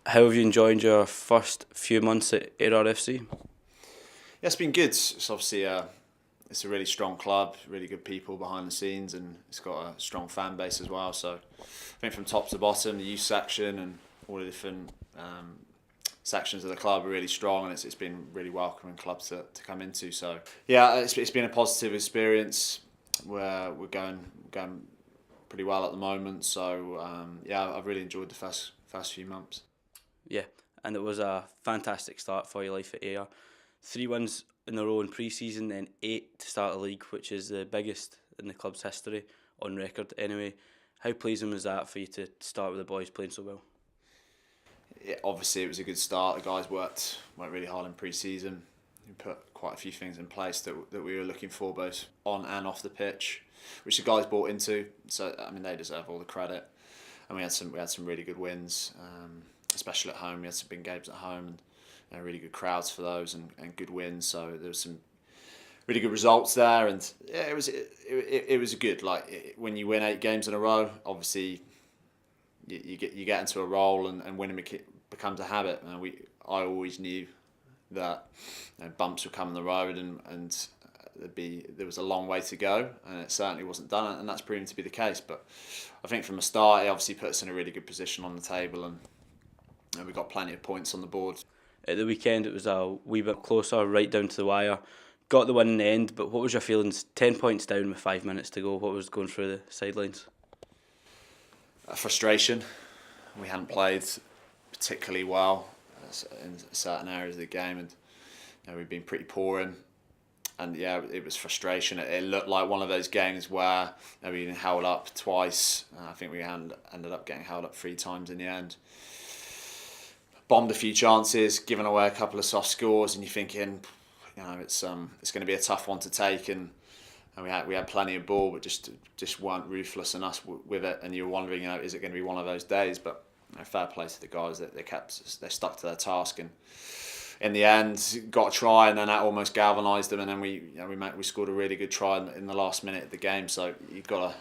How have you enjoyed your first few months at Ayr FC? Yeah, it's been good. It's obviously it's a really strong club, really good people behind the scenes, and it's got a strong fan base as well. So I think from top to bottom, the youth section and all the different sections of the club are really strong, and it's been really welcoming club to come into. So yeah, it's been a positive experience. We're going pretty well at the moment. So yeah, I've really enjoyed the first few months. Yeah, and it was a fantastic start for your life at Ayr. 3 wins in a row in pre-season, then 8 to start the league, which is the biggest in the club's history on record anyway. How pleasing was that for you to start with the boys playing so well? Yeah, obviously it was a good start. The guys worked really hard in pre-season. We put quite a few things in place that we were looking for, both on and off the pitch, which the guys bought into. So I mean, they deserve all the credit. And we had some really good wins, especially at home. We had some big games at home, and really good crowds for those, and good wins. So there was some really good results there, and yeah, it was good. When you win 8 games in a row, obviously you get into a role, and winning becomes a habit. And I always knew that bumps would come in the road, and there was a long way to go, and it certainly wasn't done, and that's proven to be the case. But I think from the start, it obviously put us in a really good position on the table, and we got plenty of points on the board. At the weekend, it was a wee bit closer, right down to the wire. Got the win in the end, but what was your feelings? 10 points down with 5 minutes to go. What was going through the sidelines? Frustration. We hadn't played particularly well in certain areas of the game, and we've been pretty poor in. And yeah, it was frustration. It looked like one of those games where we been held up twice. I think we ended up getting held up 3 times in the end. Bombed a few chances, given away a couple of soft scores, and you're thinking, it's going to be a tough one to take. And we had plenty of ball, but just weren't ruthless enough with it. And you're wondering, is it going to be one of those days? But fair play to the guys that they stuck to their task, and in the end got a try, and then that almost galvanised them. And then we scored a really good try in the last minute of the game. So you've got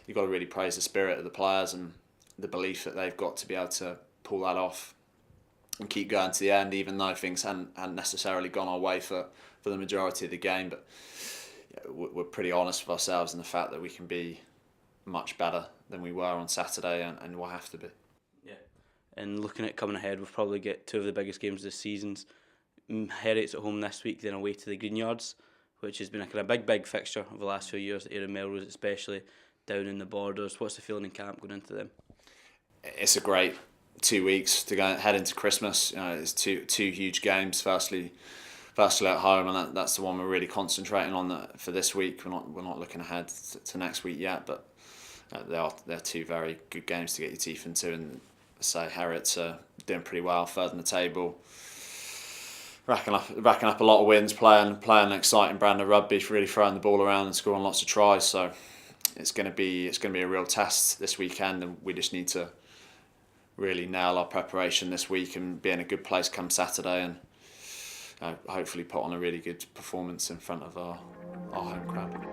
to really praise the spirit of the players and the belief that they've got to be able to pull that off and keep going to the end, even though things hadn't necessarily gone our way for the majority of the game. But we're pretty honest with ourselves in the fact that we can be much better than we were on Saturday, and we'll have to be. Yeah. And looking at coming ahead, we'll probably get 2 of the biggest games this season. Heriots at home this week, then away to the Greenyards, which has been a kind of big fixture over the last few years, Ayr and Melrose especially, down in the borders. What's the feeling in camp going into them? It's a great 2 weeks to go head into Christmas. It's two huge games. Firstly at home, and that's the one we're really concentrating on for this week. We're not looking ahead to next week yet, but they're 2 very good games to get your teeth into. And say Heriots are doing pretty well, third in the table, racking up a lot of wins, playing an exciting brand of rugby, really throwing the ball around and scoring lots of tries. So it's going to be a real test this weekend, and we just need to really nail our preparation this week and be in a good place come Saturday, and hopefully put on a really good performance in front of our home crowd.